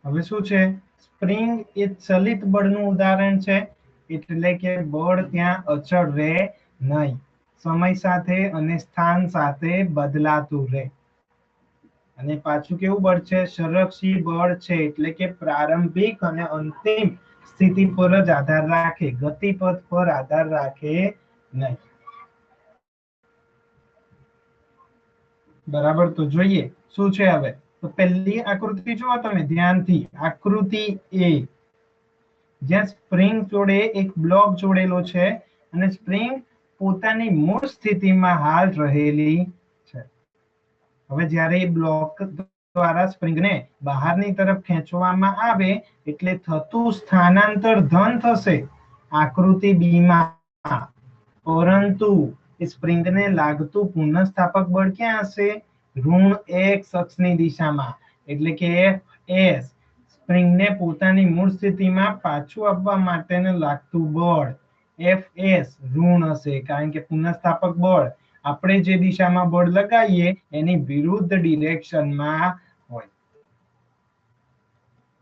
હવે શું છે, સ્પ્રિંગ એ ચલિત બળનું ઉદાહરણ છે, એટલે કે બળ ત્યાં અચળ રહે નહીં, સમય સાથે અને સ્થાન સાથે બદલાતું રહે. અને પાછું કેવું બળ છે, સંરક્ષી બળ છે, એટલે કે પ્રારંભિક અને અંતિમ સ્થિતિ પર જ આધાર રાખે, ગતિપથ પર આધાર રાખે નહીં. બરાબર, તો જોઈએ શું છે હવે. તો પહેલી આકૃતિ જુઓ તમે ધ્યાનથી, આકૃતિ એ, જ્યાં સ્પ્રિંગ જોડે એક બ્લોક જોડેલો છે અને સ્પ્રિંગ પોતાની મૂળ સ્થિતિમાં હાલ રહેલી છે. હવે જ્યારે એ બ્લોક દ્વારા સ્પ્રિંગને બહારની તરફ ખેંચવામાં આવે એટલે થતું સ્થાનાંતર ધન થશે આકૃતિ બી માં, પરંતુ એ સ્પ્રિંગને લાગતું પુનઃસ્થાપક બળ ક્યાં હશે, ઋણ એક્સ અક્ષની દિશામાં, એટલે કે એસ. સ્પ્રિંગને પોતાની મૂળ સ્થિતિમાં પાછું આપવા માટેનું લાગતું બળ એફ ઋણ હશે, કારણ કે પુનઃસ્થાપક બળ આપણે જે દિશામાં બળ લગાવીએ એની વિરુદ્ધ ડિરેક્શનમાં હોય.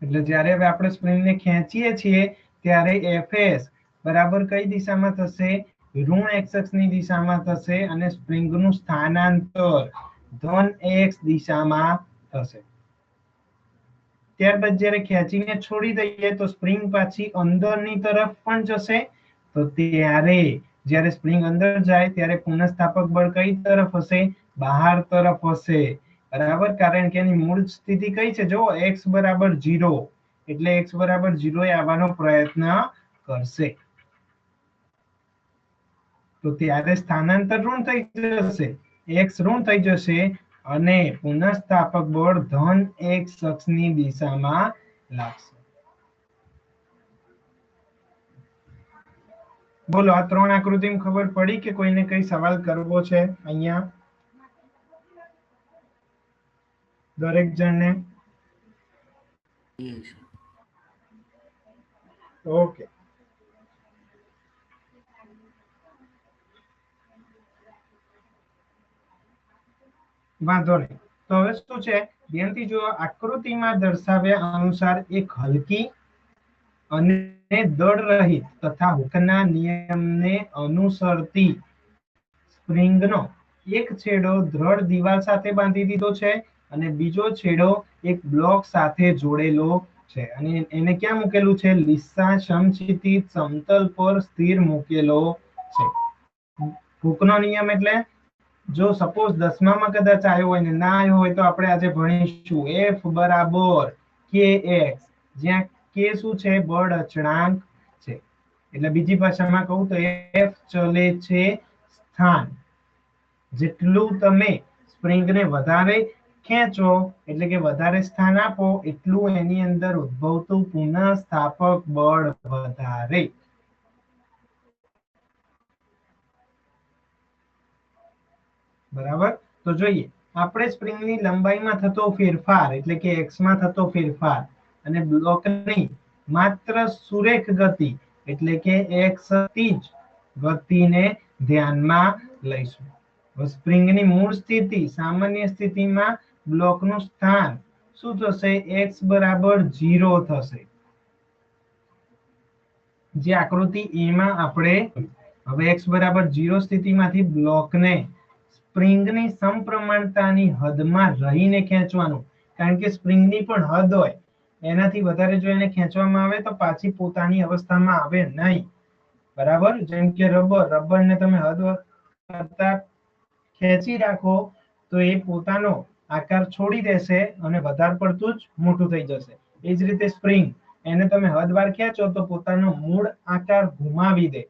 એટલે જ્યારે હવે આપણે સ્પ્રિંગને ખેંચીએ છીએ ત્યારે એફએસ બરાબર કઈ દિશામાં થશે, ઋણ એક્સ અક્ષની દિશામાં થશે અને સ્પ્રિંગનું સ્થાનાંતર ધન એક્સ દિશામાં થશે. ત્યારબાદ જ્યારે ખેંચીને છોડી દઈએ તો સ્પ્રિંગ પાછી અંદરની તરફ પણ જશે. તો ત્યારે જ્યારે સ્પ્રિંગ અંદર જાય ત્યારે પુનઃસ્થાપક બળ કઈ તરફ હશે, બહાર તરફ હશે. બરાબર, કારણ કે એની મૂળ સ્થિતિ કઈ છે, જો x બરાબર 0, એટલે x બરાબર 0 એ આવવાનો પ્રયત્ન કરશે. તો ત્યારે સ્થાનાંતર ઋણ થઈ જશે, x ઋણ થઈ જશે અને પુનઃસ્થાપક બળ ધન x અક્ષની દિશામાં લાગશે. બોલો, આ ત્રણ આકૃતિમાં ખબર પડી કે કોઈને કઈ સવાલ કરવો છે અહીંયા દરેક જણને? ઓકે, વાંધો નહીં. તો હવે શું છે, ધ્યાનથી જો આકૃતિમાં દર્શાવ્યા અનુસાર એક હલકી અને દળ રહિત તથા હુકના નિયમને અનુસરતી સ્પ્રિંગનો એક છેડો દ્રઢ દિવાલ સાથે બાંધી દીધો છે અને બીજો છેડો એક બ્લોક સાથે જોડેલો છે અને એને ક્યાં મૂકેલું છે, લીસા સમક્ષિતિજ સમતલ પર સ્થિર મૂકેલો છે. હુકનો નિયમ એટલે જો સપોઝ 10માં કદાચ આવ્યો હોય ને ના આવ્યો હોય તો આપણે આજે ભણીશું F બરાબર kx, જ્યાં k શું છે, બળ અચળાંક છે. એટલે બીજી ભાષામાં કહું તો F ચલે છે સ્થાન. જેટલું તમે સ્પ્રિંગને વધારે ખેંચો એટલે કે વધારે સ્થાન આપો એટલું એની અંદર ઉદ્ભવતું પુનઃસ્થાપક બળ વધારે. બરાબર, તો જોઈએ આપણે સ્પ્રિંગની લંબાઈમાં થતો ફેરફાર એટલે કે x માં થતો ફેરફાર અને બ્લોકની માત્ર સુરેખ ગતિ એટલે કે x થી જ ગતિને ધ્યાનમાં લઈશું. સ્પ્રિંગની મૂળ સ્થિતિ, સામાન્ય સ્થિતિમાં બ્લોકનું સ્થાન શું થશે, x બરાબર 0 થશે, જે આકૃતિ એ માં આપણે. હવે x બરાબર 0 સ્થિતિમાંથી બ્લોકને સ્પ્રિંગની સમપ્રમાણતાની હદમાં રહીને ખેંચવાનું, કારણ કે સ્પ્રિંગની પણ હદ હોય, એનાથી વધારે જો એને ખેંચવામાં આવે તો પાછી પોતાની અવસ્થામાં આવે નહીં. બરાબર, જેમ કે રબરને તમે હદ કરતા ખેંચી રાખો તો એ પોતાનો આકાર છોડી દેશે અને વધારે પડતું જ મોટું થઈ જશે. એ જ રીતે સ્પ્રિંગ, એને તમે હદવાર ખેંચો તો પોતાનો મૂળ આકાર ગુમાવી દે.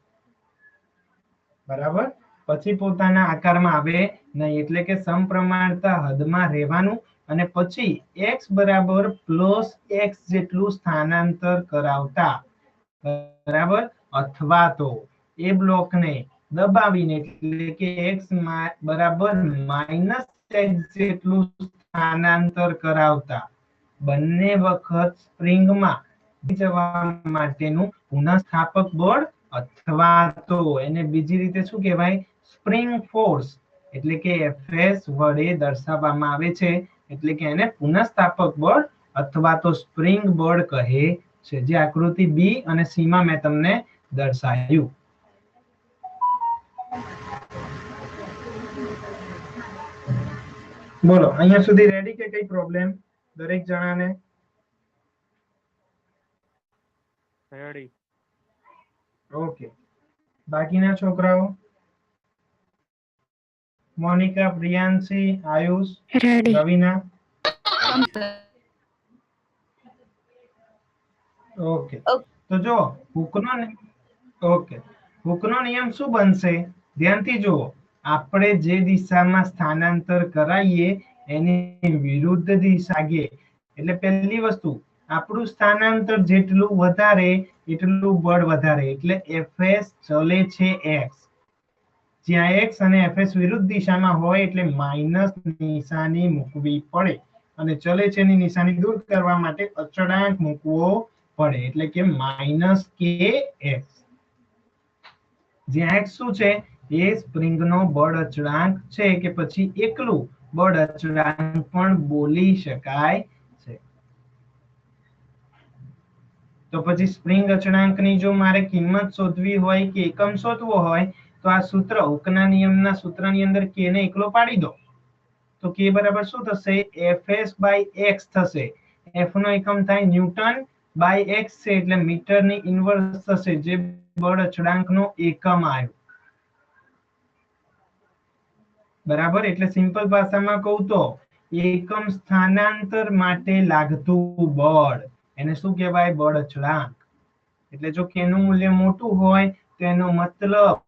બરાબર, પછી પોતાના આકારમાં આવે નહીં, એટલે કે સમપ્રમાણતા હદમાં રહેવાનું અને પછી x બરાબર +x જેટલું સ્થાનાંતર કરાવતા. બરાબર, અથવા તો એ બ્લોકને દબાવીને એટલે કે x બરાબર -x જેટલું સ્થાનાંતર કરાવતા બંને વખત સ્પ્રિંગમાં જવા માટેનું પુનઃસ્થાપક બળ અથવા તો એને બીજી રીતે શું કહેવાય, સ્પ્રિંગ ફોર્સ એટલે કે Fs વડે દર્શાવવામાં આવે છે, એટલે કે એને પુનઃસ્થાપક બળ અથવા તો સ્પ્રિંગ બળ કહે છે, જે આકૃતિ બી અને સી માં મેં તમને દર્શાવ્યું. બોલો અહીંયા સુધી રેડી કે કઈ પ્રોબ્લેમ દરેક જણાને? રેડી. ઓકે, બાકીના છોકરાઓ? મોનિકા, પ્રિયાંશી, આયુષ, રેડી. રવિના? ઓકે, તો જો હુકનો નિયમ શું બનશે? ધ્યાનથી જુઓ. આપણે જે દિશામાં સ્થાનાંતર કરાવીએ એની વિરુદ્ધ દિશા આગે. એટલે પહેલી વસ્તુ, આપણું સ્થાનાંતર જેટલું વધારે એટલું બળ વધારે. એટલે Fs ચલે છે x. જ્યાં x અને Fs વિરુદ્ધ દિશામાં હોય એટલે માઈનસ નિશાની મૂકવી પડે, અને ચલે છે ની નિશાની દૂર કરવા માટે અચળાંક મૂકવો પડે, એટલે કે -kx. જ્યાં x શું છે? એ સ્પ્રિંગનો બળ અચળાંક છે, કે પછી એકલું બળ અચળાંક પણ બોલી શકાય છે. તો પછી સ્પ્રિંગ અચળાંકની જો મારે કિંમત શોધવી હોય કે એકમ શોધવો હોય તો આ સૂત્ર, હુકના નિયમના સૂત્રની અંદર k ને એકલો પાડી દો. તો k બરાબર શું થશે? Fs/x થશે. f નો એકમ થાય ન્યૂટન બાય x છે, એટલે મીટરની ઇન્વર્સ થશે, જે બળ અચળાંકનો એકમ આવ્યો. બરાબર. એટલે સિમ્પલ ભાષામાં કહું તો એકમ સ્થાનાંતર માટે લાગતું બળ એને શું કહેવાય? બળ અચળાંક. એટલે જો k નું મૂલ્ય મોટું હોય તો એનો મતલબ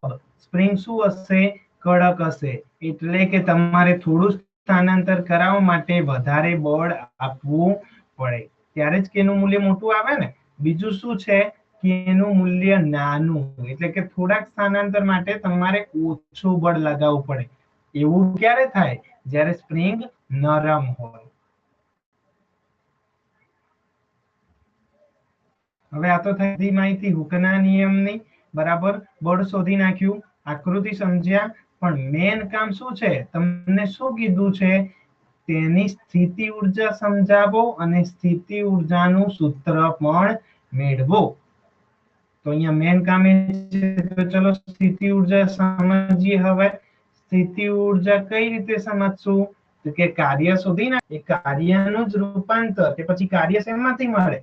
સ્પ્રિંગ શું હશે? કડક હશે. એટલે કે તમારે થોડું સ્થાનાંતર કરાવવા માટે વધારે બળ આપવું પડે, ત્યારે જ k નું મૂલ્ય મોટું આવે ને. બીજું શું છે? k નું મૂલ્ય નાનું, એટલે કે થોડાક સ્થાનાંતર માટે તમારે ઓછું બળ લગાવવું પડે. એવું ક્યારે થાય? જ્યારે સ્પ્રિંગ નરમ હોય. હવે આ તો થઈ માહિતી હુકના નિયમની. બરાબર, બળ શોધી નાખ્યું, આકૃતિ સમજ્યા, પણ મેન કામ શું છે? તમને શું કીધું છે? તેની સ્થિતિ ઊર્જા સમજાવો અને સ્થિતિ ઊર્જાનું સૂત્ર પણ મેળવો. તો અહીંયા મેન કામ એ છે. તો ચલો સ્થિતિ ઊર્જા સમજીએ. હવે સ્થિતિ ઊર્જા કઈ રીતે સમજશું? તો કે કાર્ય શોધી ના, એ કાર્યનું જ રૂપાંતર કે પછી કાર્ય શેમાંથી મળે?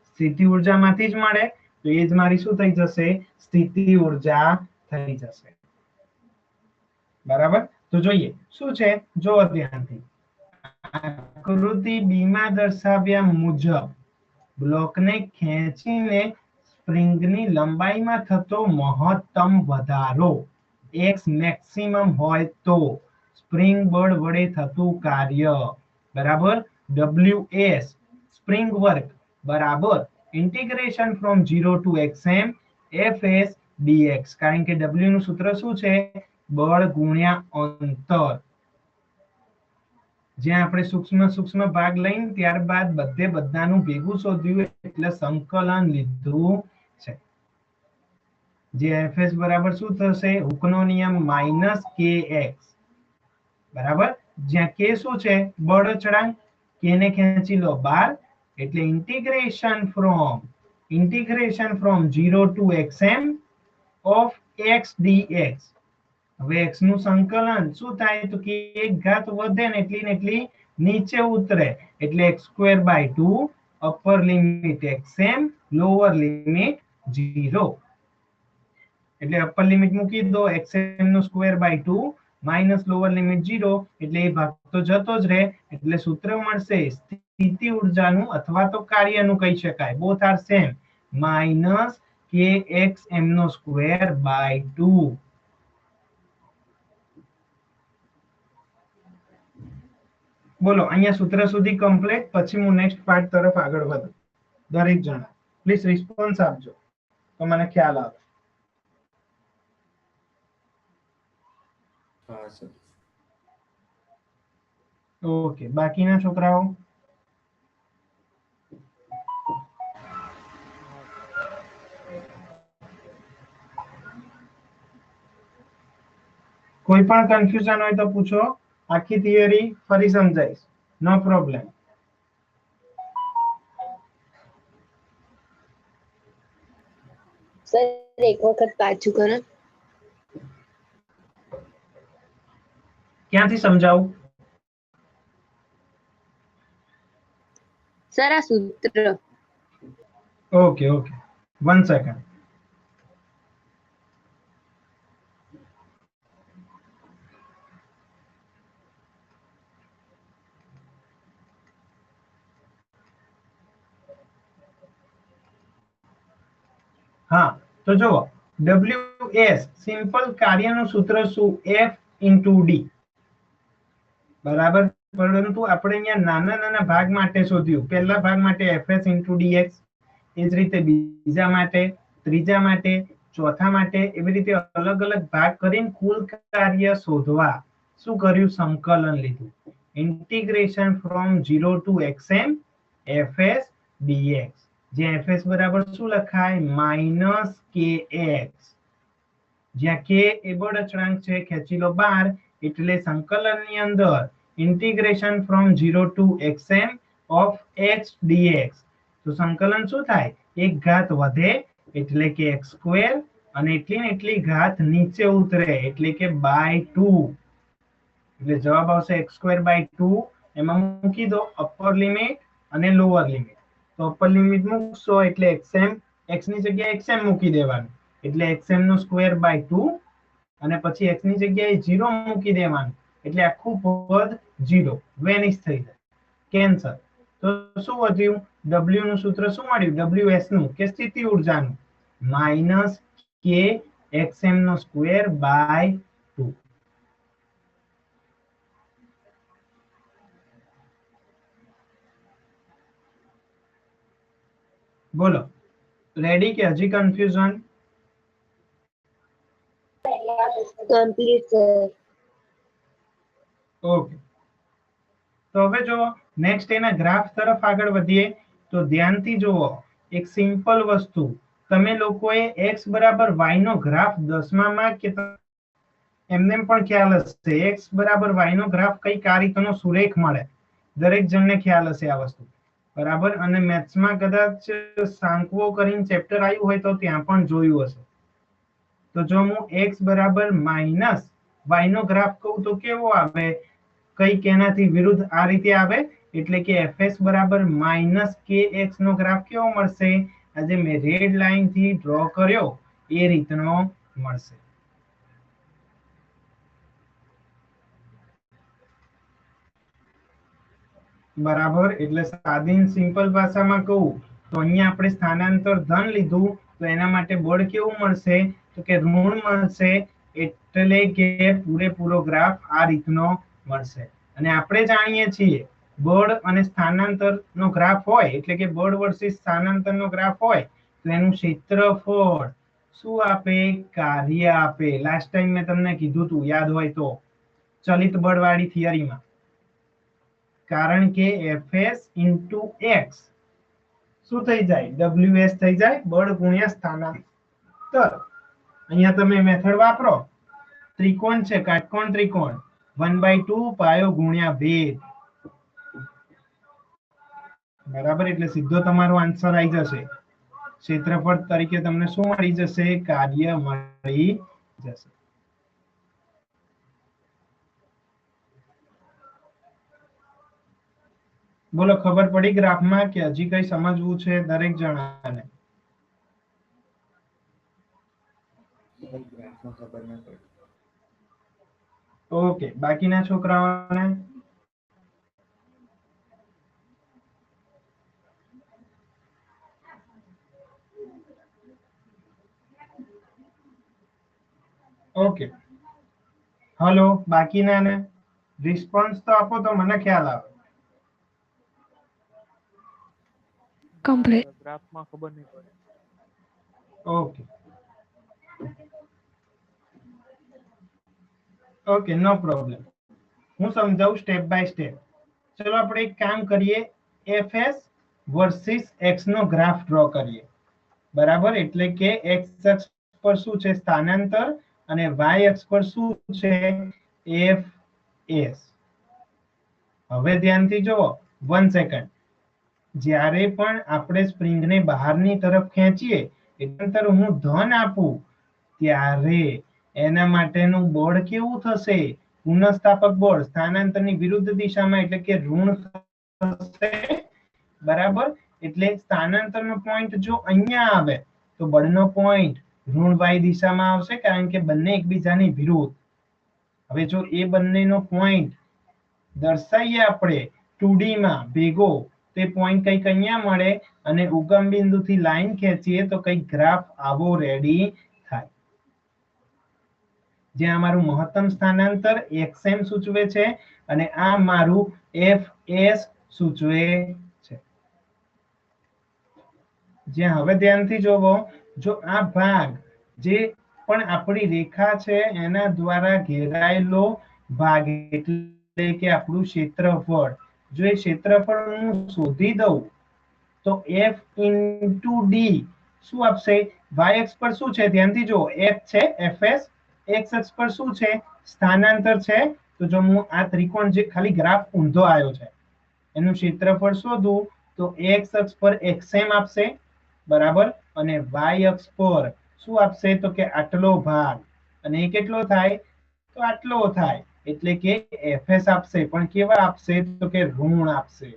સ્થિતિ ઊર્જામાંથી જ મળે. તો એ જ મારી શું થઈ જશે? સ્થિતિ ઊર્જા થઈ જશે. બરાબર. તો જોઈએ શું છે, જો ધ્યાનથી. આકૃતિ બી માં દર્શાવ્યા મુજબ બ્લોકને ખેંચીને સ્પ્રિંગની લંબાઈમાં થતો મહત્તમ વધારો x મેક્સિમમ હોય તો સ્પ્રિંગ બળ વડે થતું કાર્ય બરાબર Ws સ્પ્રિંગ વર્ક બરાબર integration from 0 to xm Fs dx. કારણ કે W નું સૂત્ર શું છે? બળ ગુણ્યા અંતર. જ્યાં આપણે સૂક્ષ્મ ભાગ લઈને ત્યારબાદ બધાનું ભેગું શોધ્યું એટલે સંકલન લીધું છે. જે Fs બરાબર શું થશે? હુકનો નિયમ -kx. બરાબર. જ્યાં k શું છે? બળ અચળાંક. k ને ખેંચી લો બહાર, એટલે integration from 0 to xm of x dx. હવે x નું સંકલન શું થાય? તો કે એક ઘાત વધે ને એટલી નીચે ઉતરે, એટલે x²/2 upper limit xm lower limit 0. એટલે અપર લિમિટ મૂકી દો xm²/2 માઇનસ લોઅર લિમિટ 0, એટલે એ ભાગ તો જતો જ રહે. એટલે સૂત્ર મળશે સ્થિતિ ઊર્જાનું અથવા તો કાર્યનું કહી શકાય, બોથ આર સેમ, -kxm²/2. બોલો અહીંયા સૂત્ર સુધી કમ્પ્લીટ. પછી હું નેક્સ્ટ પાર્ટ તરફ આગળ વધું. દરેક જણા પ્લીઝ રિસ્પોન્સ આપજો તો મને ખ્યાલ આવે. હા સર. ઓકે, બાકીના છોકરાઓ? કોઈ પણ કન્ફ્યુઝન હોય તો પૂછો. આખી થિયરી ફરી સમજાઈશ, નો પ્રોબ્લેમ. સર એક વખત પાછું કરો. ક્યાંથી સમજાવું? સર આ સૂત્ર. Okay okay, 1 second. હા, તો જુઓ, WS સિમ્પલ કાર્યનું સૂત્ર શું? F into D. બરાબર, પરંતુ આપણે અહીંયા નાના નાના ભાગ માટે શોધ્યું. પહેલા ભાગ માટે FS into DX, એ જ રીતે બીજા માટે, ત્રીજા માટે, ચોથા માટે, એવી રીતે અલગ અલગ ભાગ કરીને કુલ કાર્ય શોધવા શું કર્યું? સંકલન લીધું. Integration from 0 to xm fs dx, જે fs બરાબર શું લખાય? -kx. જ્યાં k એ બળ અચળાંક છે, ખેંચી લો બહાર, એટલે સંકલનની અંદર integration from 0 to xm of x dx. તો સંકલન શું થાય? એક ઘાત વધે એટલે કે x² અને એટલી ને એટલી ઘાત નીચે ઉતરે એટલે કે by2. એટલે જવાબ આવશે x²/2. એમાં મૂકી દો અપર લિમિટ અને લોઅર લિમિટ. તો અપર લિમિટ મૂકશો એટલે xm, x ની જગ્યાએ xm મૂકી દેવાનું, એટલે xm નો સ્ક્વેર બાય 2, અને પછી x ની જગ્યાએ 0 મૂકી દેવાનું, એટલે આખું પદ 0 વેનિશ થઈ જાય, કેન્સલ. તો શું વધ્યું? w નું સૂત્ર શું મળ્યું? ws નું કે સ્થિતિ ઊર્જાનું -k xm નો સ્ક્વેર બાય 2. બોલો, રેડી કે હજી કન્ફ્યુઝન? Complete sir. ઓકે, તો હવે જો નેક્સ્ટ એના ગ્રાફ તરફ આગળ વધીએ તો ધ્યાનથી જુઓ. એક સિમ્પલ વસ્તુ, તમે લોકોએ x બરાબર y નો ગ્રાફ 10મામાં કે એમને પણ ખ્યાલ હશે, x બરાબર y નો ગ્રાફ કઈક આ રીતનો સુરેખ મળે. દરેક જણને ખ્યાલ હશે આ વસ્તુ, બરાબર. અને મેથ્સમાં કદાચ સાંકવો કરીને ચેપ્ટર આવ્યું હોય તો ત્યાં પણ જોયું હશે. તો જો હું x બરાબર માઇનસ y નો ગ્રાફ કહું તો કેવો આવે? કઈક એનાથી વિરુદ્ધ આ રીતે આવે, એટલે કે fs બરાબર -kx નો ગ્રાફ કેવો મળશે? આજે મેં રેડ લાઈન થી ડ્રો કર્યો એ રીતનો મળશે. બરાબર, એટલે સાદી સિમ્પલ ભાષામાં કહું તો અહીંયા આપણે સ્થાનાંતર ધન લીધું, તો એના માટે બળ કેવું મળશે? તો કે ઋણ મળશે, એટલે કે પૂરેપૂરો ગ્રાફ આ રીતનો મળશે. અને આપણે જાણીએ છીએ બળ અને સ્થાનાંતરનો ગ્રાફ હોય, એટલે કે બળ વર્સિસ સ્થાનાંતરનો ગ્રાફ હોય તો એનું ક્ષેત્રફળ શું આપે? કાર્ય આપે. લાસ્ટ ટાઈમ મેં તમને કીધું હતું, યાદ હોય તો, ચલિત બળવાળી થિયરીમાં. કારણ કે fs into x શું થઈ જાય? ws થઈ જાય, બળ ગુણ્યા સ્થાનાંતર. અહીંયા તમે મેથડ વાપરો, ત્રિકોણ છે, કાટકોણ ત્રિકોણ, 1/2 પાયો ગુણ્યા ભેદ. બરાબર, એટલે સીધો તમારો આન્સર આવી જશે. ક્ષેત્રફળ તરીકે તમને શું મળી જશે? કાર્ય મળી જશે. બોલો, ખબર પડી ગ્રાફમાં કે હજી કઈ સમજવું છે દરેક જણાને? ઓકે, બાકીના છોકરાઓને? ઓકે, હલો, બાકીનાને રિસ્પોન્સ તો આપો તો મને ખ્યાલ આવે. કમ્પ્લીટ. ગ્રાફમાં ખબર નહીં પડે. ઓકે ઓકે, નો પ્રોબ્લેમ. હું સમજાવું સ્ટેપ બાય સ્ટેપ. ચલો આપણે એક કામ કરીએ, fs વર્સિસ x નો ગ્રાફ ડ્રો કરીએ. બરાબર, એટલે કે x અક્ષ પર શું છે? સ્થાનાંતર, અને y અક્ષ પર શું છે? fs. હવે ધ્યાનથી જુઓ, 1 સેકન્ડ. જ્યારે પણ આપણે સ્પ્રિંગને બહારની તરફ ખેંચીએ એટલે હું ધન આપું ત્યારે એના માટેનું બળ કેવું થશે? પુનઃસ્થાપક બળ સ્થાનાંતરની વિરુદ્ધ દિશામાં એટલે કે ઋણ થશે, બરાબર? એટલે સ્થાનાંતરનો પોઈન્ટ જો અહીંયા આવે તો બળનો પોઈન્ટ ઋણ y દિશામાં આવશે, કારણ કે બંને એકબીજાની વિરુદ્ધ. હવે જો એ બંનેનો પોઈન્ટ દર્શાવીએ આપણે 2D માં ભેગો, તે પોઈન્ટ કંઈક અહીંયા મળે અને ઉગમ બિંદુથી લાઈન ખેંચીએ તો કંઈક ગ્રાફ આવો રેડી થાય, જ્યાં મારું મહત્તમ સ્થાનાંતર xm સૂચવે છે અને આ મારું fs સૂચવે છે. જ્યાં હવે ધ્યાનથી જોવો, જો આ ભાગ જે પણ આપણી રેખા છે એના દ્વારા ઘેરાયેલો ભાગ એટલે કે આપણું ક્ષેત્રફળ, જો એ ક્ષેત્રફળ હું શોધી દઉં તો f into d શું આપશે? y અક્ષ પર શું છે? ધ્યાનથી જો, f છે fs, x અક્ષ પર શું છે? સ્થાનાંતર છે. તો જો હું આ ત્રિકોણ જે ખાલી ગ્રાફ ઊંધો આવ્યો છે એનું ક્ષેત્રફળ શોધું તો x અક્ષ પર xm આપશે, બરાબર? અને y અક્ષ પર શું આપશે? તો કે આટલો ભાગ, અને એ કેટલો થાય? તો આટલો થાય, એટલે કે fs આપશે. પણ કેવા આપશે? તો કે ઋણ આપશે.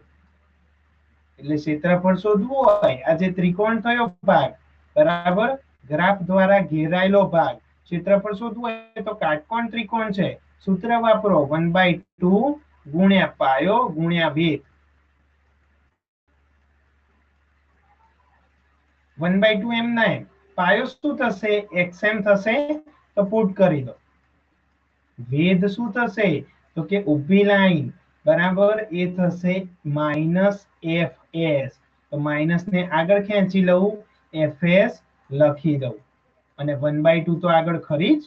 એટલે ક્ષેત્રફળ શોધવું હોય, આ જે ત્રિકોણ થયો ભાગ, બરાબર, ગ્રાફ દ્વારા ઘેરાયેલો ભાગ, ક્ષેત્રફળ શોધવું હોય તો કાટકોણ ત્રિકોણ છે, સૂત્ર વાપરો 1/2 ગુણ્યા પાયો ગુણ્યા વેગ. 1/2 એમ ના, પાયો શું થશે? xm થશે, તો પુટ કરી દો. વેદ શું થશે? તો કે ઊભી લાઈન, બરાબર, એ થશે -fs. તો માઈનસ ને આગળ ખેંચી લઉં, fs લખી દઉં, અને 1/2 તો આગળ ખરી જ,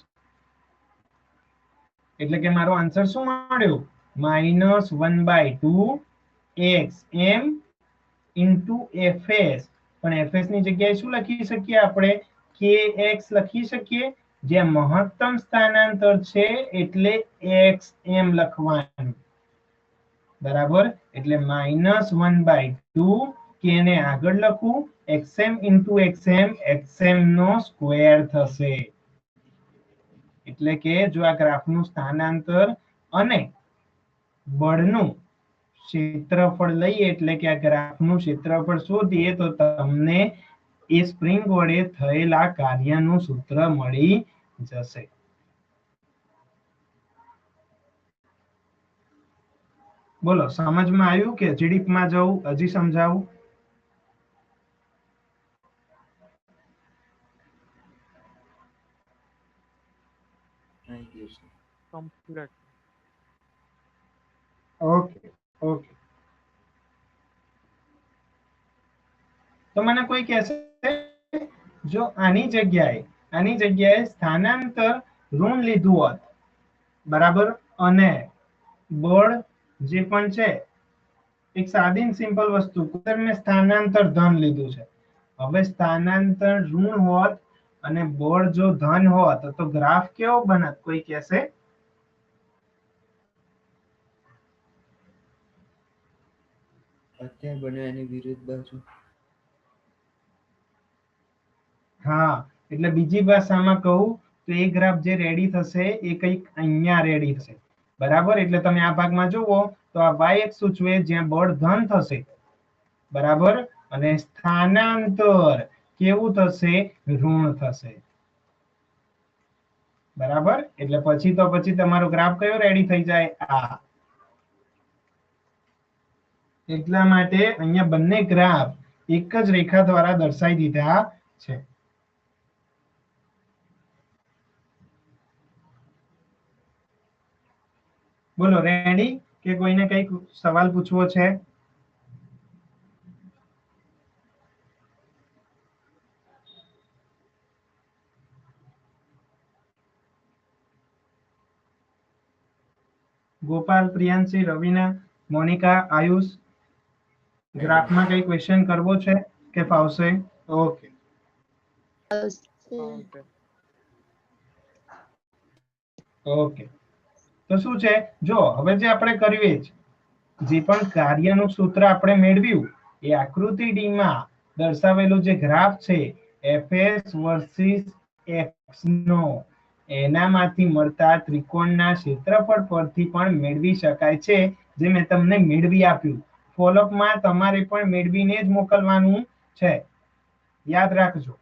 એટલે કે મારો આન્સર શું મળ્યો? -1/2 xm into fs. પણ fs ની જગ્યાએ શું લખી શકીએ આપણે? kx લખી શકીએ, જ્યાં મહત્તમ સ્થાનાંતર છે એટલે xm લખવાનું, બરાબર? એટલે -1/2 k ને આગળ લખું, xm into xm, xm નો સ્ક્વેર થશે. એટલે કે જો આ ગ્રાફનું સ્થાનાંતર અને બળનું ક્ષેત્રફળ લઈએ, એટલે કે આ ગ્રાફનું ક્ષેત્રફળ શોધીએ તો તમને એ સ્પ્રિંગ વડે થયેલા કાર્યનું સૂત્ર મળી જશે. બોલો, સમજમાં આવ્યું કે જીડીપમાં જવું? હજી સમજાવું? કમ્પ્લીટ. Okay okay. તો મને કોઈ કહેશે જો આની જગ્યાએ સ્થાનાંતર ઋણ લીધું હોત, બરાબર, અને બળ જે પણ છે એક સાદી સિમ્પલ વસ્તુ, મેં સ્થાનાંતર ધન લીધું છે. હવે સ્થાનાંતર ઋણ હોત અને બળ જો ધન હોત તો ગ્રાફ કેવો બનત? કોઈ કહેશે? અત્યારે બને એની વિરુદ્ધ બાજુ. હા, એટલે બીજી ભાષામાં કહું તો એ ગ્રાફ જે રેડી થશે એ કંઈક અહીંયા રેડી થશે, બરાબર? એટલે તમે આ ભાગમાં જુઓ તો આ y અક્ષ સૂચવે જ્યાં બળ ધન થશે, બરાબર, અને સ્થાનાંતર કેવું થશે? ઋણ થશે, બરાબર? એટલે પછી તમારો ગ્રાફ કયો રેડી થઈ જાય? આ. એટલા માટે અહીંયા બંને ગ્રાફ એક જ રેખા દ્વારા દર્શાવી દીધા છે. બોલો, રેડી કે કોઈને કઈક સવાલ પૂછવો છે? ગોપાલ, પ્રિયાંશી, રવિના, મોનિકા, આયુષ, ગ્રાફમાં કઈ ક્વેશ્ચન કરવો છે કે ફાવશે? Okay okay. તો શું છે, જો હવે જે આપણે કર્યું એ જે પણ કાર્યનું સૂત્ર આપણે મેળવ્યું એ આકૃતિ ડી માં દર્શાવેલું જે ગ્રાફ છે Fs વર્સિસ x નો એનામાંથી મળતા ત્રિકોણના ક્ષેત્રફળ પરથી પણ મેળવી શકાય છે, જે મેં તમને મેળવી આપ્યું. ફોલોઅપમાં તમારે પણ મેળવીને જ મોકલવાનું છે, યાદ રાખજો.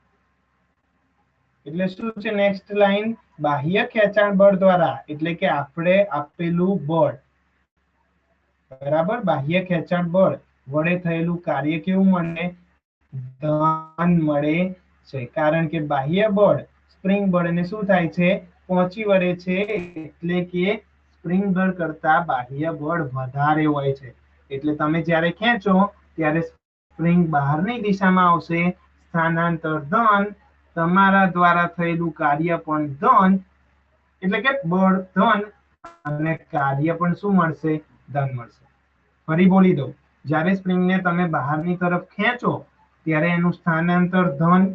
એટલે શું છે નેક્સ્ટ લાઈન? બાહ્ય ખેંચાણ બળ દ્વારા, એટલે કે આપણે આપેલું બળ, બરાબર, બાહ્ય ખેંચાણ બળ વડે થયેલું કાર્ય કેવું મળે? ધન મળે છે. કારણ કે બાહ્ય બળ સ્પ્રિંગ બળને શું થાય છે? પહોંચી વળે છે. એટલે કે સ્પ્રિંગ બળ કરતા બાહ્ય બળ વધારે હોય છે. એટલે તમે જ્યારે ખેંચો ત્યારે સ્પ્રિંગ બહારની દિશામાં આવશે, સ્થાનાંતર ધન, તમારા દ્વારા થયેલું કાર્ય પણ ધન, એટલે કે બળ ધન, અને કાર્ય પણ શું મળશે? ધન મળશે. ફરી બોલી દઉં, જ્યારે સ્પ્રિંગને તમે બહારની તરફ ખેંચો ત્યારે એનું સ્થાનાંતર ધન,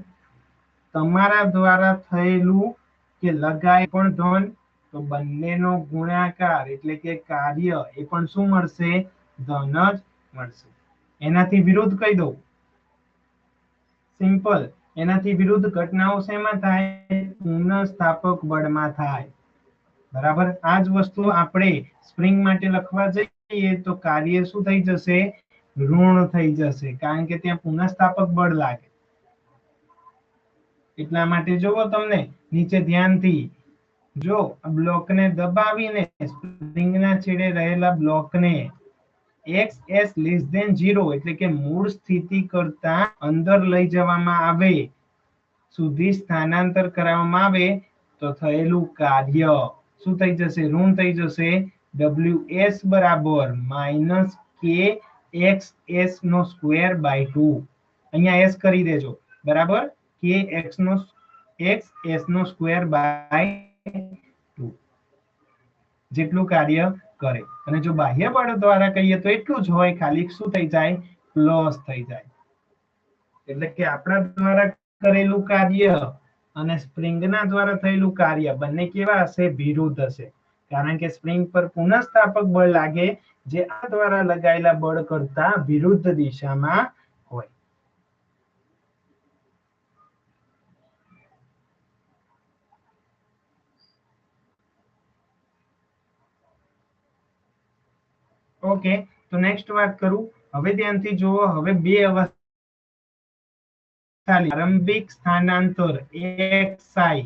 તમારા દ્વારા થયેલું કે લગાય પણ ધન, તો બંનેનો ગુણાકાર એટલે કે કાર્ય એ પણ શું મળશે? ધન જ મળશે. એનાથી વિરુદ્ધ કહી દઉં, સિમ્પલ. એનાથી વિરુદ્ધ ઘટનાઓ શેમાં થાય? પુનઃસ્થાપક બળમાં થાય. બરાબર, આ જ વસ્તુ આપણે સ્પ્રિંગ માટે લખવા જઈએ તો કાર્ય શું થઈ જશે? ઋણ થઈ જશે, કારણ કે ત્યાં પુનઃસ્થાપક બળ લાગે. એટલા માટે જોવો તમને નીચે ધ્યાનથી, જો બ્લોકને દબાવીને સ્પ્રિંગના છેડે રહેલા બ્લોકને xs લેસ ધેન 0 એટલે કે મૂળ સ્થિતિ કરતા અંદર લઈ જવામાં આવે, સુધી સ્થાનાંતર કરવામાં આવે, તો થયેલું કાર્ય શું થઈ જશે? ઋણ થઈ જશે. ws બરાબર માઇનસ kxs નો સ્ક્વેર બાય 2. અહીંયા s કરી દેજો, બરાબર, kx નો xs નો સ્ક્વેર બાય 2 જેટલું કાર્ય કરે. અને જો બાહ્ય બળ દ્વારા કહીએ તો એટલું જ હોય, ખાલી શું થઈ જાય? પ્લસ થઈ જાય. એટલે કે આપણા દ્વારા કરેલું કાર્ય અને સ્પ્રિંગના દ્વારા થયેલું કાર્ય બંને કેવા હશે? વિરુદ્ધ હશે. કારણ કે સ્પ્રિંગ પર પુનઃસ્થાપક બળ લાગે, જે આ દ્વારા લગાયેલા બળ કરતા વિરુદ્ધ દિશામાં હોય. ઓકે, તો નેક્સ્ટ વાત કરું. હવે ધ્યાનથી જુઓ. હવે બે અવસ્થા, પ્રારંભિક સ્થાનાંતર xi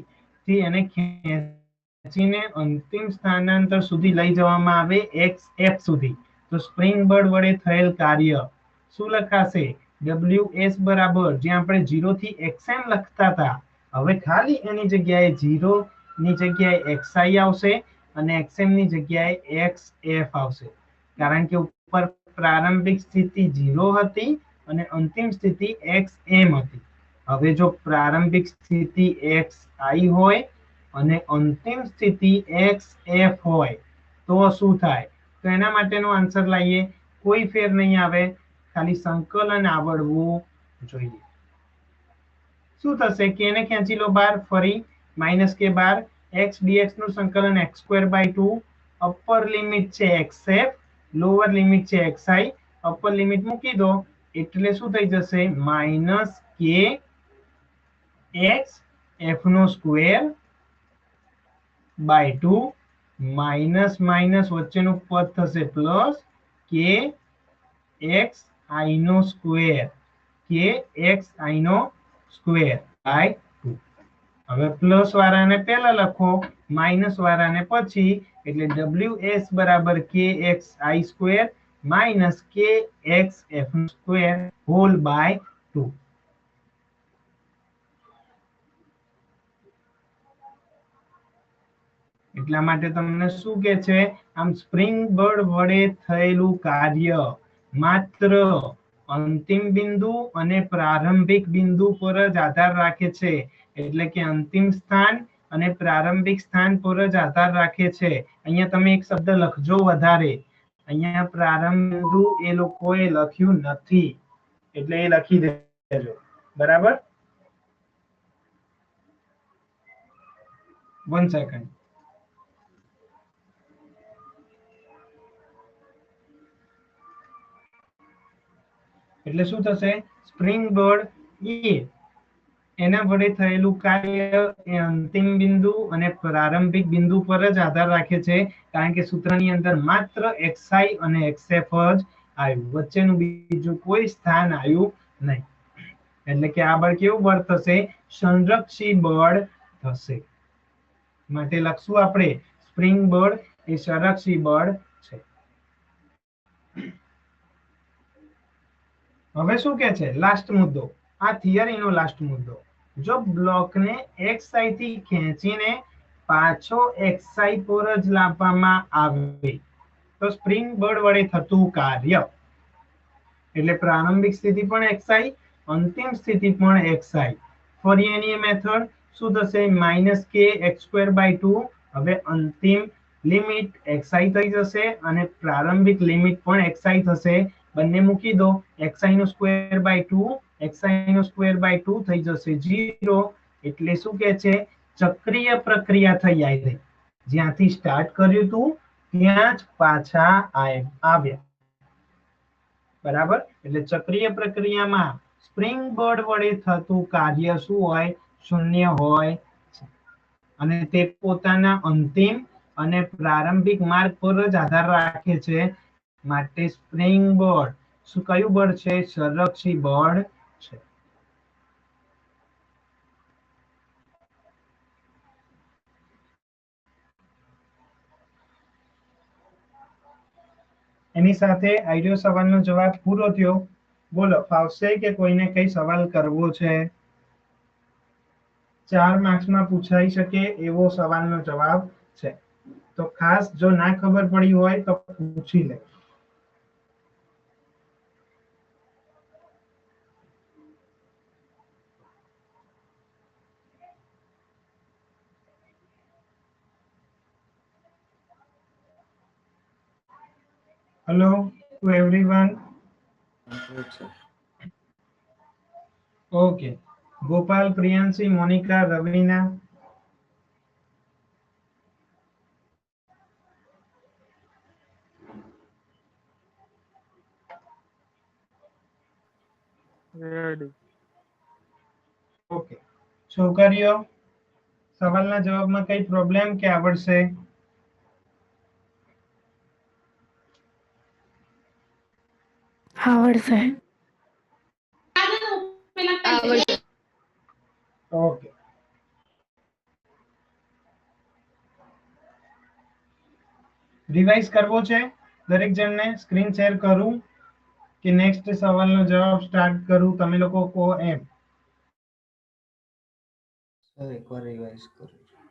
થી એને ખેંચીને અંતિમ સ્થાનાંતર સુધી લઈ જવામાં આવે xf સુધી, તો સ્પ્રિંગ બળ વડે થયેલ કાર્ય શું લખાશે? ws બરાબર, જ્યાં આપણે 0 થી xm લખતા હતા, હવે ખાલી એની જગ્યાએ 0 ની જગ્યાએ xi આવશે અને xm ની જગ્યાએ xf આવશે. કારણ કે ઉપર પ્રારંભિક સ્થિતિ 0 હતી અને અંતિમ સ્થિતિ xm હતી. હવે જો પ્રારંભિક સ્થિતિ xi હોય અને અંતિમ સ્થિતિ xf હોય તો શું થાય? તો એના માટેનો આન્સર લાવીએ. કોઈ ફેર નહીં આવે, ખાલી સંકલન આવડવું જોઈએ. શું થશે? કે એને ખેંચી લો બહાર, ફરી માઇનસ કે બાર, x dx નું સંકલન x² બાય 2, અપર લિમિટ છે xf, લોઅર લિમિટ છે xi, અપર લિમિટ મૂકી દો એટલે શું થઈ જશે? માઇનસ કે x f નો સ્ક્વેર બાય 2, માઇનસ માઇનસ વચ્ચેનું પદ થશે પ્લસ, કે x i નો સ્ક્વેર, કે x i નો સ્ક્વેર બાય 2. હવે પ્લસ વાળાને પહેલા લખો, માઇનસ વાળાને પછી, એટલે ws બરાબર kx i square minus kx f square whole by 2. એટલા માટે તમને શું કે છે? આમ સ્પ્રિંગ બળ વડે થયેલું કાર્ય માત્ર અંતિમ બિંદુ અને પ્રારંભિક બિંદુ પર જ આધાર રાખે છે. એટલે કે અંતિમ સ્થાન અને પ્રારંભિક સ્થાન પર જ આધાર રાખે છે. અહીંયા તમે એક શબ્દ લખજો વધારે, અહીંયા પ્રારંભ બિંદુ એ લોકોએ લખ્યું નથી, એટલે એ લખી દેજો, બરાબર? 1 સેકન્ડ. એટલે શું થશે? સ્પ્રિંગ બળ એ એના વડે થયેલું કાર્ય એ અંતિમ બિંદુ અને પ્રારંભિક બિંદુ પર જ આધાર રાખે છે, કારણ કે સૂત્રની અંદર માત્ર xi અને xf જ આવ્યું, વચ્ચેનું બીજું કોઈ સ્થાન આવ્યું નહીં. એટલે કે આ બળ કેવું બળ થશે? સંરક્ષી બળ થશે. માટે લખશું આપણે સ્પ્રિંગ બળ એ સંરક્ષી બળ છે. હવે શું કે છે? લાસ્ટ મુદ્દો, આ થિયરીનો લાસ્ટ મુદ્દો. જો બ્લોકને xi થી ખેંચીને પાછો xi પર જ લાવવામાં આવે તો સ્પ્રિંગ બળ વડે થતું કાર્ય, એટલે પ્રારંભિક સ્થિતિ પણ xi, અંતિમ સ્થિતિ પણ xi. ફરી એની મેથડ શું થશે? -k(x²/2). હવે અંતિમ લિમિટ xi થઈ જશે અને પ્રારંભિક લિમિટ પણ xi થશે. બંને મૂકી દો, xi²/2 xi²/2 થઈ જશે 0. એટલે શું કે છે? ચક્રીય પ્રક્રિયા થઈ આવી. જ્યાંથી સ્ટાર્ટ કર્યું હતું ત્યાં જ પાછા આવ્યા. બરાબર? એટલે ચક્રીય પ્રક્રિયામાં સ્પ્રિંગ બળ વડે થતું કાર્ય શું હોય? શૂન્ય હોય છે. અને તે પોતાના અંતિમ અને પ્રારંભિક માર્ગ પર જ આધાર રાખે છે. માટે સ્પ્રિંગ બળ શું કયું બળ છે? સંરક્ષી બળ છે. એની સાથે આઈડિયો સવાલનો જવાબ પૂરો થયો. બોલો, ફાવશે કે કોઈને કઈ સવાલ કરવો છે? 4 માર્ક્સમાં પૂછાઈ શકે એવો સવાલનો જવાબ છે. તો ખાસ જો ના ખબર પડી હોય તો પૂછી લે. Hello to everyone. Okay. Gopal, Priyanshi, Monika, Raveena. Ready. Okay. છોકરીઓ, સવાલના જવાબમાં કઈ પ્રોબ્લેમ કે આવડશે? આવડશે. આવડશે. ઓકે. રિવાઇઝ કરવો છે દરેક જણને? સ્ક્રીન શેર કરું કે નેક્સ્ટ સવાલનો જવાબ સ્ટાર્ટ કરું? તમે લોકો કહો એમ. સર એકવાર રિવાઇઝ કરું છું.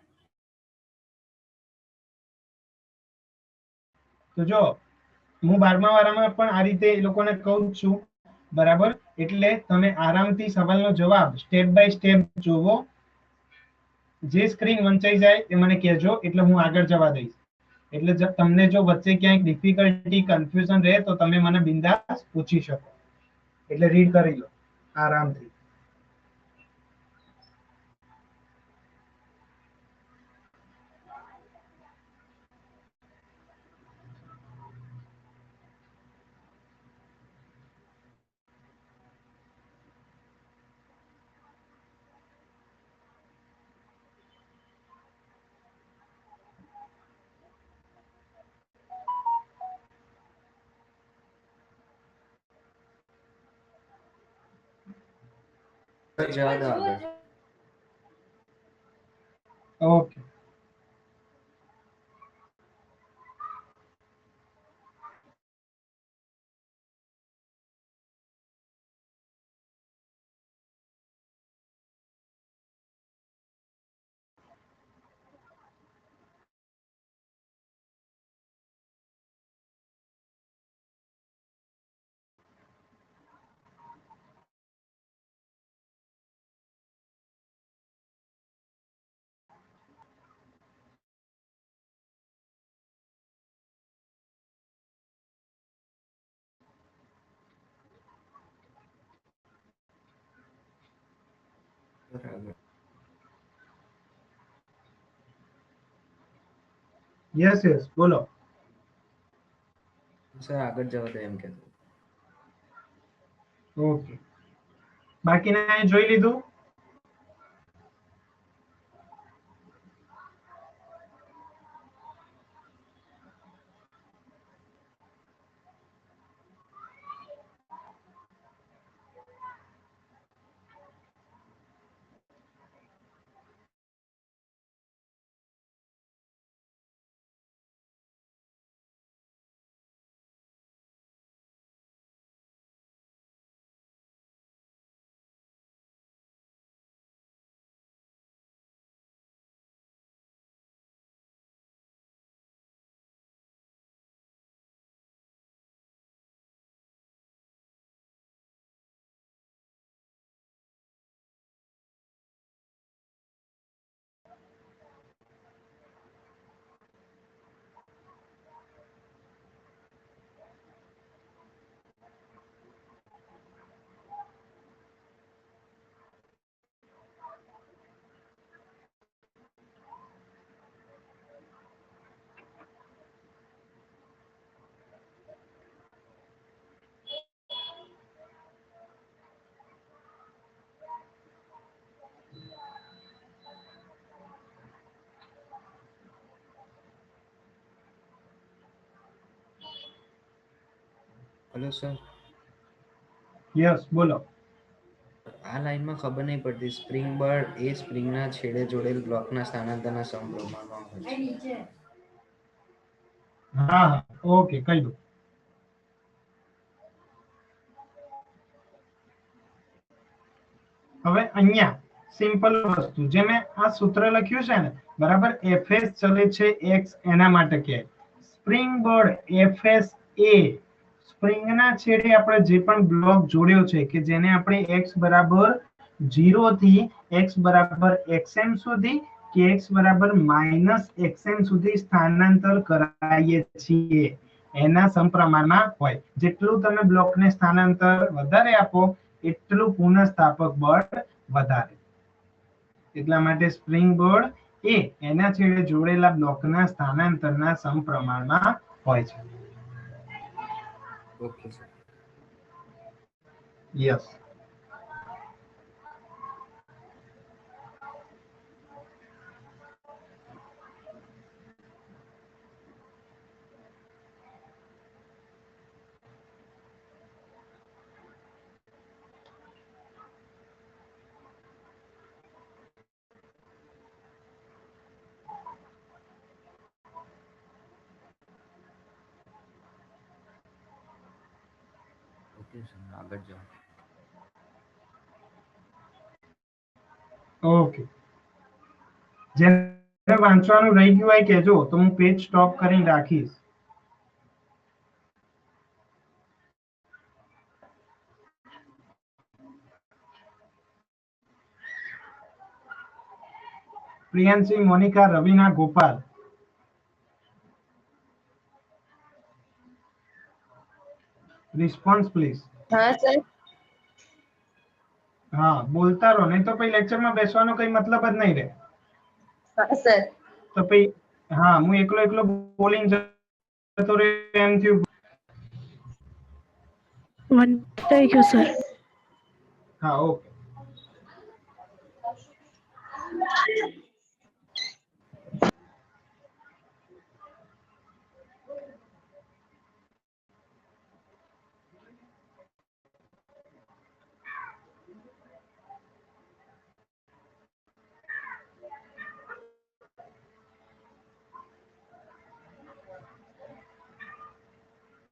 તો જો હું 12મા વાળામાં પણ આ રીતે એ લોકોને કહું જ છું. બરાબર? એટલે તમે આરામથી સવાલનો જવાબ સ્ટેપ બાય સ્ટેપ જોવો. જે સ્ક્રીન વંચાઈ જાય એ મને કહેજો, એટલે હું આગળ જવા દઈશ. એટલે તમને જો વચ્ચે ક્યાંક ડિફિકલ્ટી, કન્ફ્યુઝન રહે તો તમે મને બિંદાસ પૂછી શકો. એટલે રીડ કરી લો આરામથી. જવા દો આગળ. ઓકે. બરાબર. યસ યસ, બોલો. સર આગળ જવા દો એમ કહેતો. ઓકે. બાકીના જોઈ લીધું? हेलो सर, યસ બોલો. આ લાઈનમાં ખબર નહીં પડતી. સ્પ્રિંગ બળ એ સ્પ્રિંગના છેડે જોડેલ બ્લોકના સ્થાનાંતરના સમપ્રમાણમાં હોય છે. હા હા ઓકે કહી દો. હવે અહીંયા સિમ્પલ વસ્તુ જે મેં આ સૂત્ર લખ્યું છે ને બરાબર, Fs ચલે છે x એના માટે કે સ્પ્રિંગ બળ Fs એ સ્પ્રિંગના છેડે આપણે જે પણ બ્લોક જોડ્યો છે કે જેને આપણે x બરાબર 0 થી x બરાબર xm સુધી કે x બરાબર -xm સુધી સ્થાનાંતર કરાવીએ છીએ એના સમપ્રમાણમાં હોય. જેટલું તમે બ્લોકને સ્થાનાંતર વધારે આપો એટલું પુનઃસ્થાપક બળ વધારે. એટલા માટે સ્પ્રિંગ બળ એ એના છેડે જોડેલા બ્લોકના સ્થાનાંતરના સમપ્રમાણમાં હોય છે. Okay sir. Yes. Okay sir, આગળ જાઓ. ઓકે. જેને વાંચવાનું રહી ગયું હોય કહેજો તો હું પેજ સ્ટોપ કરીને રાખીશ. પ્રિયાંશી, મોનિકા, રવિના, ગોપાલ. Response please. हाँ सर હા બોલતા રહો, નહીં તો પછી લેક્ચરમાં બેસવાનો કઈ મતલબ જ નહીં રહે. हाँ सर તો પછી હા હું એકલો એકલો બોલીને જતો રહ્યો એમ થયું. થઈ ગયું સર. હા ઓકે.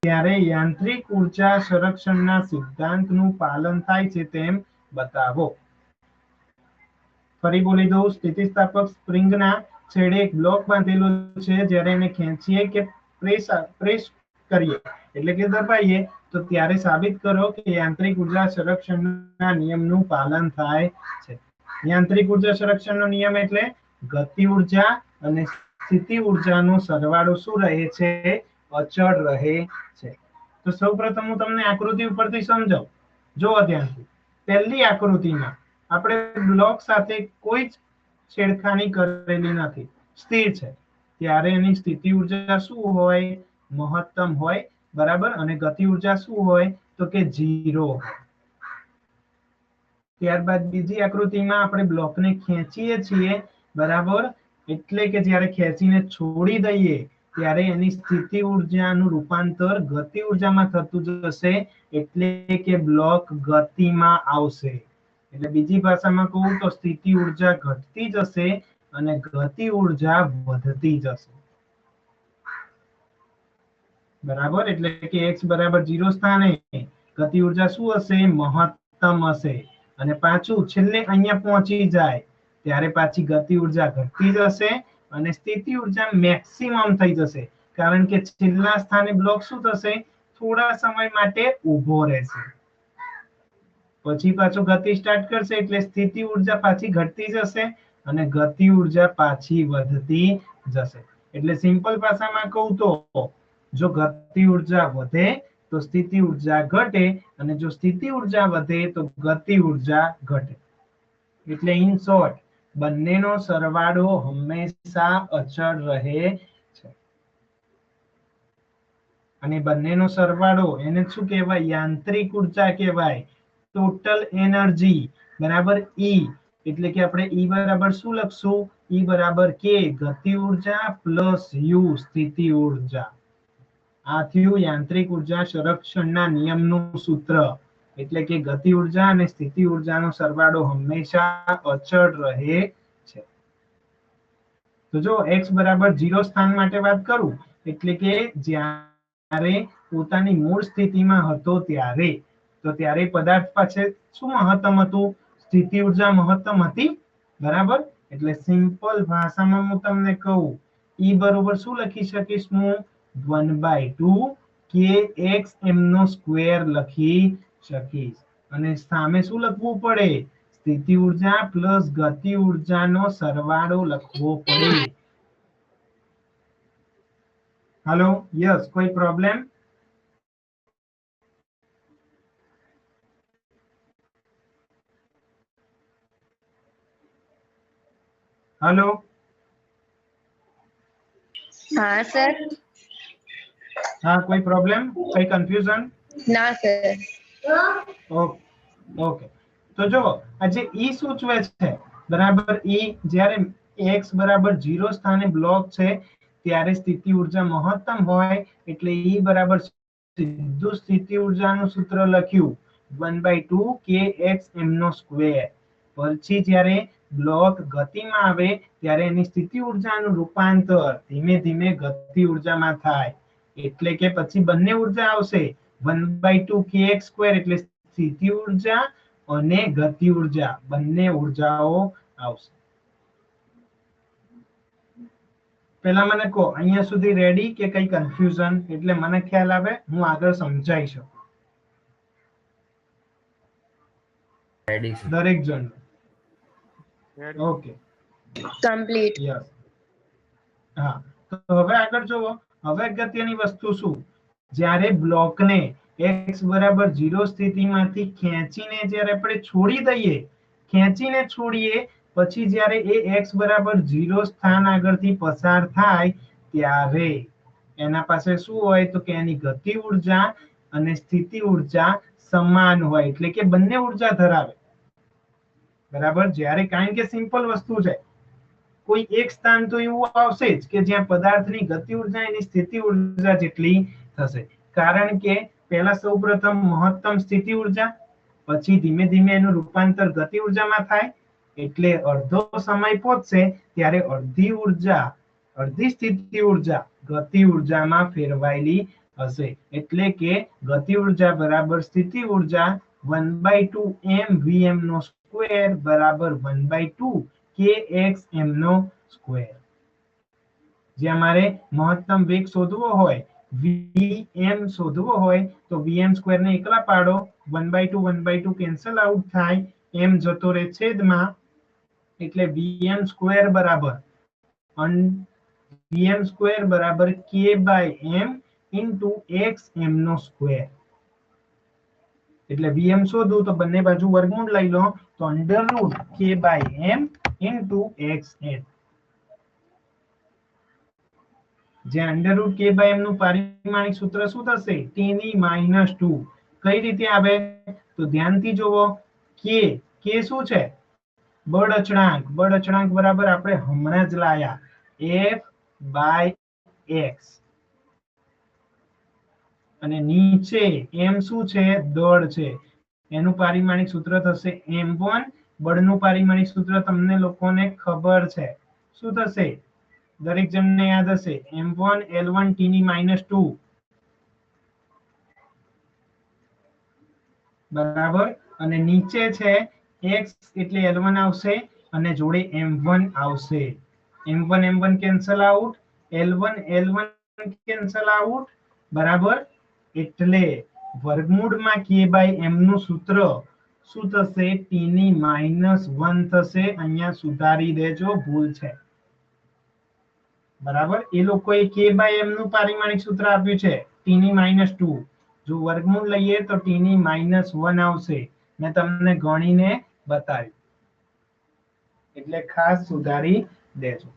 ત્યારે યાંત્રિક ઉર્જા સંરક્ષણના સિદ્ધાંતનું પાલન થાય છે તેમ બતાવો. ફરી બોલી દઉં. સ્થિતિસ્થાપક સ્પ્રિંગના છેડે એક બ્લોક બાંધેલો છે. જ્યારે એને ખેંચીએ કે પ્રેસ કરીએ એટલે કે દબાઈએ તો ત્યારે સાબિત કરો કે યાંત્રિક ઉર્જા સંરક્ષણના નિયમનું પાલન થાય છે. યાંત્રિક ઉર્જા સંરક્ષણનો નિયમ એટલે ગતિ ઉર્જા અને સ્થિતિ ઉર્જાનો સરવાળો શું રહે છે? અચળ રહે છે. તો સૌપ્રથમ હું તમને આકૃતિ ઉપરથી સમજાવું. જો ધ્યાનથી. પહેલી આકૃતિમાં આપણે બ્લોક સાથે કોઈ જ છેડખાની કરેલી નથી, સ્થિર છે. ત્યારે એની સ્થિતિ ઉર્જા શું હોય? મહત્તમ હોય બરાબર. અને ગતિ ઉર્જા શું હોય? તો કે 0 હોય. ત્યારબાદ બીજી આકૃતિમાં આપણે બ્લોકને ખેંચીએ છીએ બરાબર, એટલે કે જ્યારે ખેંચીને છોડી દઈએ ત્યારે એની સ્થિતિ ઉર્જાનું રૂપાંતર ગતિ ઉર્જામાં થતું જશે, એટલે કે બ્લોક ગતિમાં આવશે. એટલે બીજી ભાષામાં કહું તો સ્થિતિ ઉર્જા ઘટતી જશે અને ગતિ ઉર્જા વધતી જશે બરાબર. એટલે કે x બરાબર 0 સ્થાને ગતિ ઉર્જા શું હશે? મહત્તમ હશે. અને પાછું છેલ્લે અહીંયા પહોંચી જાય ત્યારે પાછી ગતિ ઉર્જા ઘટતી જશે અને સ્થિતિ ઉર્જા મેક્સિમમ થઈ જશે, કારણ કે છેલ્લા સ્થાને બ્લોક શું થશે? થોડા સમય માટે ઊભો રહેશે. પછી પાછો ગતિ સ્ટાર્ટ કરશે એટલે સ્થિતિ ઉર્જા પાછી ઘટતી જશે અને ગતિ ઉર્જા પાછી વધતી જશે. એટલે સિમ્પલ ભાષામાં કહું તો જો ગતિ ઉર્જા વધે તો સ્થિતિ ઉર્જા ઘટે અને જો સ્થિતિ ઉર્જા વધે તો ગતિ ઉર્જા ઘટે. એટલે ઇન શોર્ટ બંનેનો સરવાળો હંમેશા અચળ રહે છે. અને બંનેનો સરવાળો એને શું કહેવાય? યાંત્રિક ઉર્જા કહેવાય. ટોટલ એનર્જી બરાબર E. એટલે કે આપણે E બરાબર શું લખશું? E બરાબર K ગતિ ઉર્જા પ્લસ U સ્થિતિ ઉર્જા. આ થયું યાંત્રિક ઉર્જા સંરક્ષણના નિયમનું સૂત્ર, એટલે કે ગતિ ઉર્જા અને સ્થિતિ ઉર્જાનો સરવાળો હંમેશા અચળ રહે છે. તો જો x બરાબર 0 સ્થાન માટે વાત કરું, એટલે કે જ્યારે પોતાની મૂળ સ્થિતિમાં હતો ત્યારે, તો ત્યારે પદાર્થ પાસે શું મહત્તમ હતું? સ્થિતિ ઉર્જા મહત્તમ હતી, બરાબર. એટલે સિમ્પલ ભાષામાં હું તમને કહું, E બરોબર શું લખી શકીશ હું? 1/2 kxm નો સ્ક્વેર લખી શકીશ. અને સામે શું લખવું પડે? સ્થિતિ ઉર્જા પ્લસ ગતિ ઉર્જાનો સરવાળો લખવો પડે. હાલો, યસ, કોઈ પ્રોબ્લેમ? હાલો, हाँ सर. હા, કોઈ પ્રોબ્લેમ, કોઈ કન્ફ્યુઝન? ना सर. ઓકે. તો જો આજે ઈ સૂચવે છે, બરાબર. ઈ જ્યારે x બરાબર 0 સ્થાને બ્લોક છે ત્યારે સ્થિતિ ઉર્જા મહત્તમ હોય, એટલે ઈ બરાબર સીધું સ્થિતિ ઉર્જાનું સૂત્ર લખ્યું 1/2 kxm નો સ્ક્વેર. પછી જ્યારે બ્લોક ગતિમાં આવે ત્યારે એની સ્થિતિ ઉર્જાનું રૂપાંતર ધીમે ધીમે ગતિ ઉર્જામાં થાય, એટલે કે પછી બંને ઉર્જા આવશે 1/2 kx સ્ક્વેર, એટલે સ્થિતિ ઉર્જા અને ગતિ ઉર્જા બંને ઉર્જાઓ આવશે. પહેલા મને કહો, અહીંયા સુધી રેડી કે કઈ કન્ફ્યુઝન? એટલે મને ખ્યાલ આવે, હું આગળ સમજાઈ શકું રેડી છે. દરેક જણ. Ready. Okay, Complete. યસ. હા, તો હવે આગળ જુઓ. હવે અગત્યની વસ્તુ શું? જ્યારે બ્લોકને x બરાબર 0 સ્થિતિમાંથી ખેંચીને જ્યારે આપણે છોડી દઈએ, ખેંચીને છોડીએ, પછી જ્યારે એ x બરાબર 0 સ્થાન આગળથી પસાર થાય ત્યારે એના પાસે શું હોય? તો કે એની ગતિ ઉર્જા અને સ્થિતિ ઉર્જા સમાન હોય, એટલે કે બંને ઉર્જા ધરાવે, બરાબર. જ્યારે, કારણ કે સિમ્પલ વસ્તુ છે, કોઈ એક સ્થાન તો એવું આવશે જ કે જ્યાં પદાર્થની ગતિ ઉર્જા એની સ્થિતિ ઉર્જા જેટલી થશે, કારણ કે પહેલા સૌપ્રથમ મહત્તમ સ્થિતિ ઉર્જા, પછી ધીમે ધીમે એનું રૂપાંતર ગતિ ઉર્જામાં થાય, એટલે અડધો સમય પહોંચશે ત્યારે અડધી સ્થિતિ ઉર્જા ગતિ ઉર્જામાં ફેરવાયેલી હશે, એટલે કે ગતિ ઉર્જા બરાબર સ્થિતિ ઉર્જા 1/2 mvm નો સ્ક્વેર બરાબર 1/2 kxm નો સ્ક્વેર. જ્યાં મારે મહત્તમ વેગ શોધવો હોય, vm શોધવો હોય, તો vm સ્ક્વેર ને એકલા પાડો, 1/2 કેન્સલ આઉટ થાય, m જતો રહે છેદમાં, એટલે vm સ્ક્વેર બરાબર k/m ઇન્ટુ xm નો સ્ક્વેર. એટલે vm શોધું તો બંને બાજુ વર્ગમૂળ લઈ લો, તો √k/m ઇન્ટુ xm. જ્યાં √k/m નું પારિમાણિક સૂત્ર શું થશે? t ની -2. કઈ રીતે આવે? તો ધ્યાનથી જોવો. k શું છે? બળ અચળાંક. બળ અચળાંક બરાબર આપણે હમણાં જ લાયા f/x. અને નીચે m શું છે? દળ છે. એનું પારિમાણિક સૂત્ર થશે m1. બળનું પારિમાણિક સૂત્ર તમને લોકોને ખબર છે, શું થશે? દરેક જણને યાદ હશે, m1 L1 t ની -2, બરાબર. અને નીચે છે x, એટલે L1 આવશે અને જોડે m1 આવશે. m1 cancel out, L1 cancel out, બરાબર. એટલે વર્ગમૂળમાં k/m નું સૂત્ર શું થશે? t ની -1 થશે. અહીંયા સુધારી દેજો, ભૂલ છે, બરાબર. એ લોકોએ k/m નું પારિમાણિક સૂત્ર આપ્યું છે t ની -2. જો વર્ગમૂળ લઈએ તો t ની -1 આવશે. મેં તમને ગણીને બતાવ્યું, એટલે ખાસ સુધારી દેજો.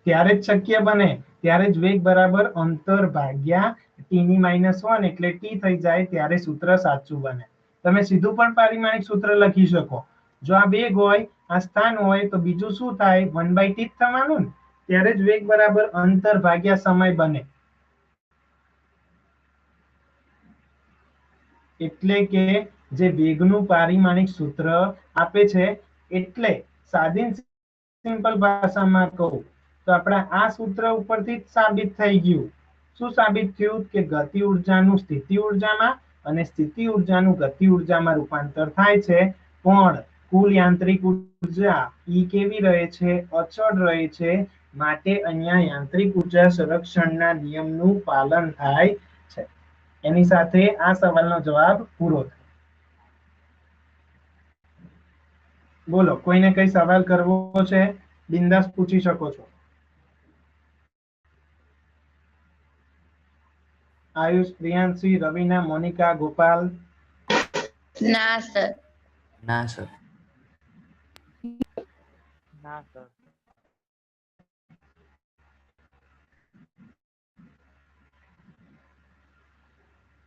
ત્યારે જ શક્ય બને, ત્યારે જ વેગ બરાબર અંતર ભાગ્યા t ની -1, એટલે t થઈ જાય ત્યારે સૂત્ર સાચું બને. તમે સીધું પણ પારિમાણિક સૂત્ર લખી શકો. જો આ વેગ હોય આ સ્થાન હોય તો બીજું શું થાય? 1/t જ થવાનું ને. ત્યારે જ વેગ બરાબર અંતર ભાગ્યા સમય બને. એટલે કે જે વેગનું પારિમાણિક સૂત્ર આપે છે, એટલે સાદી સિમ્પલ ભાષામાં કહું તો આપણે આ સૂત્ર ઉપરથી જ સાબિત થઈ ગયું. શું સાબિત થયું? કે ગતિ ઉર્જાનું સ્થિતિ ઉર્જામાં અને સ્થિતિ ઉર્જાનું ગતિ ઉર્જામાં રૂપાંતર થાય છે, પણ કુલ યાંત્રિક ઉર્જા ઈ કેવી રહે છે? અચળ રહે છે. માટે અહીંયા યાંત્રિક ઉર્જા સંરક્ષણના નિયમનું પાલન થાય છે. એની સાથે આ સવાલનો જવાબ પૂરો થાય. બોલો, કોઈને કઈ સવાલ કરવો છે? બિંદાસ પૂછી શકો છો. આયુષ, પ્રિયાંશી, રવીના, મોનિકા, ગોપાલ. ના સર. ના સર. ના સર.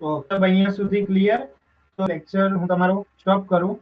તો અહીંયા સુધી ક્લિયર. તો લેક્ચર હું તમારો સ્ટોપ કરું.